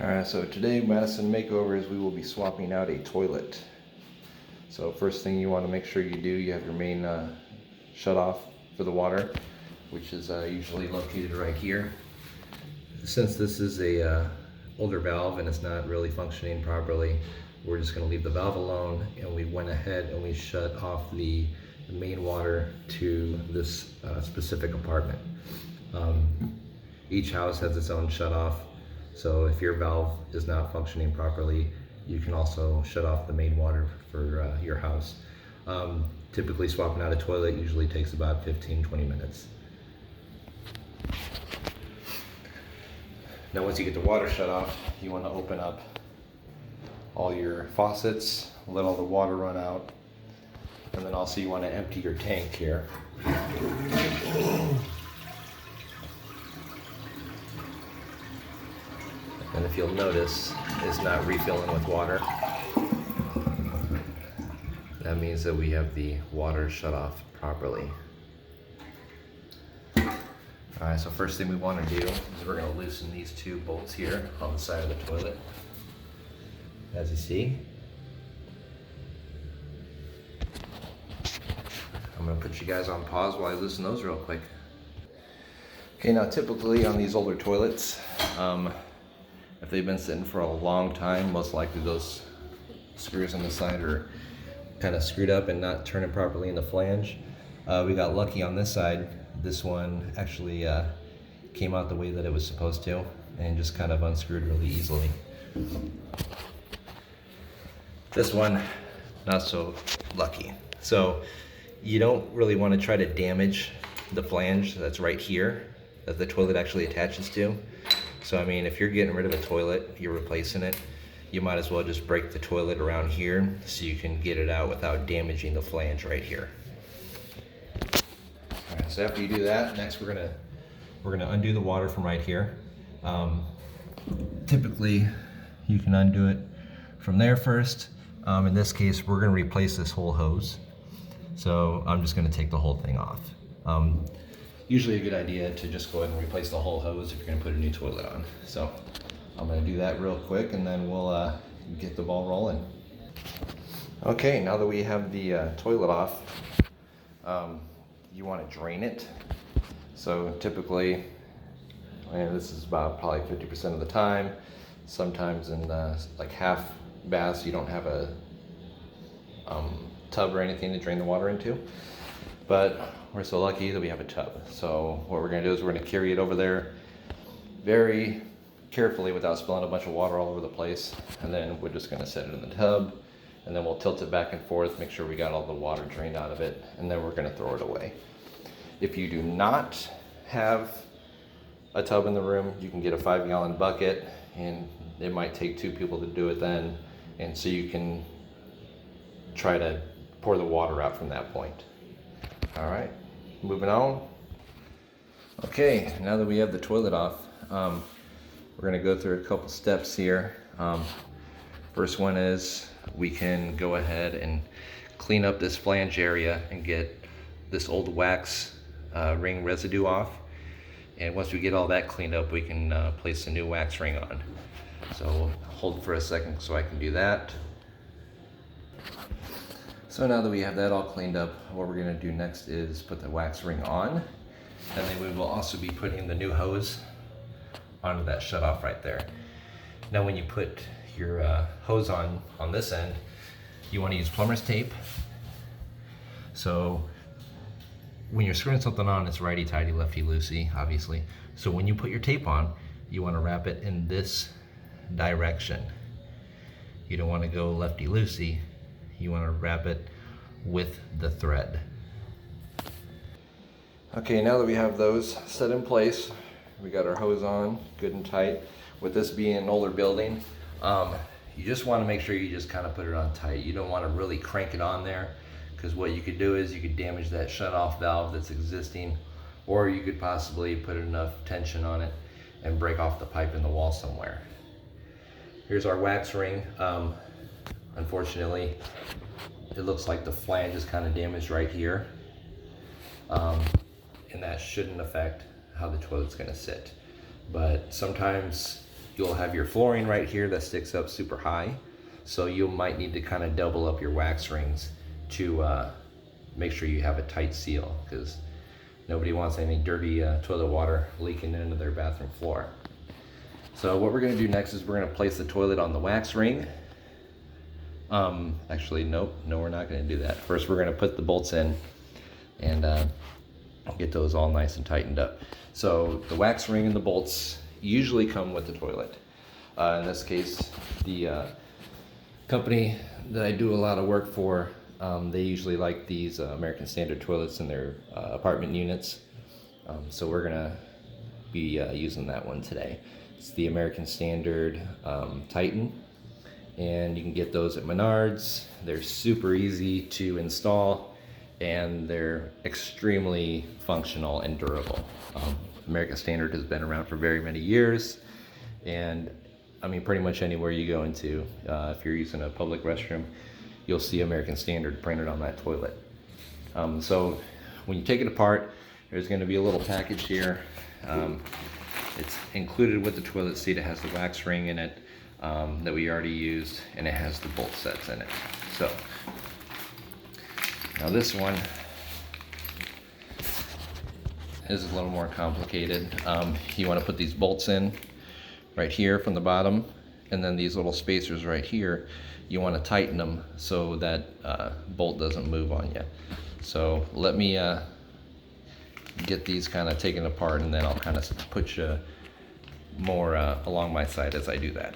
Alright, so today Madison Makeover is we will be swapping out a toilet. So first thing you want to make sure you do, you have your main shut off for the water, which is usually located right here. Since this is a older valve and it's not really functioning properly, we're just going to leave the valve alone, and we went ahead and we shut off the main water to this specific apartment. Each house has its own shut off. So if your valve is not functioning properly, you can also shut off the main water for your house. Typically swapping out a toilet usually takes about 15-20 minutes. Now once you get the water shut off, you want to open up all your faucets, let all the water run out, and then also you want to empty your tank here. And if you'll notice, it's not refilling with water. That means that we have the water shut off properly. Alright, so first thing we want to do is we're going to loosen these two bolts here on the side of the toilet. As you see. I'm going to put you guys on pause while I loosen those real quick. Okay, now typically on these older toilets, if they've been sitting for a long time, most likely those screws on the side are kind of screwed up and not turning properly in the flange. We got lucky on this side. This one actually came out the way that it was supposed to and just kind of unscrewed really easily. This one, not so lucky. So you don't really want to try to damage the flange that's right here that the toilet actually attaches to. So I mean, if you're getting rid of a toilet, you're replacing it, you might as well just break the toilet around here so you can get it out without damaging the flange right here. All right, so after you do that, next we're gonna undo the water from right here. Typically, you can undo it from there first. In this case, we're gonna replace this whole hose. So I'm just gonna take the whole thing off. Usually a good idea to just go ahead and replace the whole hose if you're going to put a new toilet on. So I'm going to do that real quick and then we'll get the ball rolling. Okay, now that we have the toilet off, you want to drain it. So typically, and this is about probably 50% of the time. Sometimes in like half baths you don't have a tub or anything to drain the water into. But we're so lucky that we have a tub. So what we're gonna do is we're gonna carry it over there very carefully without spilling a bunch of water all over the place. And then we're just gonna set it in the tub, and then we'll tilt it back and forth, make sure we got all the water drained out of it, and then we're gonna throw it away. If you do not have a tub in the room, you can get a 5-gallon bucket, and it might take 2 people to do it then. And so you can try to pour the water out from that point. All right, moving on. Okay, now that we have the toilet off, we're gonna go through a couple steps here. First one is we can go ahead and clean up this flange area and get this old wax ring residue off. And once we get all that cleaned up, we can place a new wax ring on. So we'll hold for a second so I can do that. So now that we have that all cleaned up, what we're gonna do next is put the wax ring on, and then we will also be putting the new hose onto that shut off right there. Now when you put your hose on this end, you wanna use plumber's tape. So when you're screwing something on, it's righty-tighty, lefty-loosey, obviously. So when you put your tape on, you wanna wrap it in this direction. You don't wanna go lefty-loosey. You want to wrap it with the thread. Okay, now that we have those set in place, we got our hose on good and tight. With this being an older building, you just want to make sure you just kind of put it on tight. You don't want to really crank it on there, because what you could do is you could damage that shut off valve that's existing, or you could possibly put enough tension on it and break off the pipe in the wall somewhere. Here's our wax ring. Unfortunately, it looks like the flange is kind of damaged right here, and that shouldn't affect how the toilet's going to sit. But sometimes you'll have your flooring right here that sticks up super high. So you might need to kind of double up your wax rings to make sure you have a tight seal, because nobody wants any dirty toilet water leaking into their bathroom floor. So what we're going to do next is we're going to place the toilet on the wax ring. Actually, nope, no, we're not going to do that. First, we're going to put the bolts in and get those all nice and tightened up. So the wax ring and the bolts usually come with the toilet. In this case, the company that I do a lot of work for, they usually like these American Standard toilets in their apartment units. So we're gonna be using that one today. It's the American Standard Titan, and you can get those at Menards. They're super easy to install, and they're extremely functional and durable. American Standard has been around for very many years, and I mean, pretty much anywhere you go into, if you're using a public restroom, you'll see American Standard printed on that toilet. So when you take it apart, there's going to be a little package here. It's included with the toilet seat. It has the wax ring in it that we already used, and it has the bolt sets in it. So now this one is a little more complicated. You want to put these bolts in right here from the bottom, and then these little spacers right here, you want to tighten them so that bolt doesn't move on you. So let me get these kind of taken apart, and then I'll kind of put you more along my side as I do that.